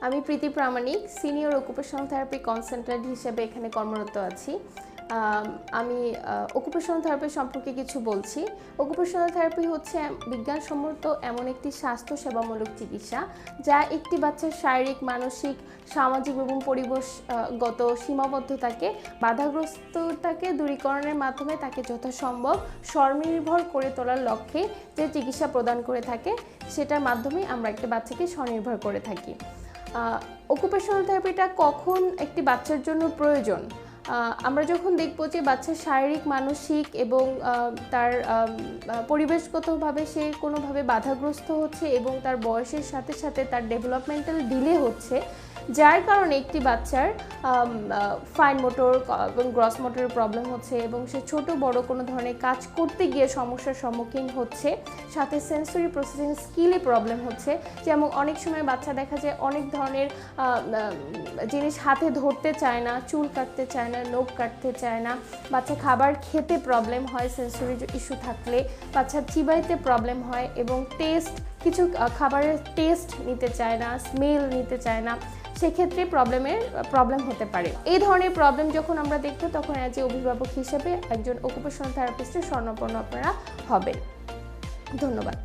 আমি প্রীতি প্রামাণিক, senior occupational therapy consultant হিসেবে এখানে কর্মরত আছি। আমি অকুপেশনাল থেরাপি সম্পর্কে কিছু বলছি। অকুপেশনাল থেরাপি হচ্ছে বিজ্ঞানসম্মত এমন একটি স্বাস্থ্য সেবামূলক চিকিৎসা যা একটি বাচ্চার শারীরিক, মানসিক, সামাজিক এবং পরিবেশগত সীমাবদ্ধতাকে, বাধাগ্রস্ততাকে দূরীকরণের মাধ্যমে তাকে যথাসম্ভব স্বনির্ভর করে তোলার লক্ষ্যে যে চিকিৎসা প্রদান করে থাকে সেটার মাধ্যমে আমরা একটা বাচ্চাকে স্বনির্ভর করে থাকি। অকুপেশনাল থেরাপিটা কখন একটি বাচ্চার জন্য প্রয়োজন? আমরা যখন দেখব যে বাচ্চার শারীরিক, মানসিক এবং তার পরিবেশগতভাবে সে কোনোভাবে বাধাগ্রস্ত হচ্ছে এবং তার বয়সের সাথে সাথে তার ডেভেলপমেন্টাল ডিলে হচ্ছে, যার কারণে একটি বাচ্চার ফাইন মোটর এবং গ্রস মোটরের প্রবলেম হচ্ছে এবং সে ছোট বড় কোনো ধরনের কাজ করতে গিয়ে সমস্যার সম্মুখীন হচ্ছে, সাথে সেন্সরি প্রসেসিং স্কিলে প্রবলেম হচ্ছে। যেমন অনেক সময় বাচ্চা দেখা যায় অনেক ধরনের জিনিস হাতে ধরতে চায় না, চুল কাটতে চায় না, নখ কাটতে চায় না, বাচ্চা খাবার খেতে প্রবলেম হয় সেন্সরি ইস্যু থাকলে, বাচ্চার চিবাইতে প্রবলেম হয় এবং কিছু খাবারের টেস্ট নিতে চায় না, স্মেল নিতে চায় না, সেক্ষেত্রে প্রবলেম হতে পারে। এই ধরনের প্রবলেম যখন আমরা দেখব তখন অ্যাজ এ অভিভাবক হিসেবে একজন অকুপেশনাল থেরাপিস্টের শরণাপন্ন আপনারা হবেন। ধন্যবাদ।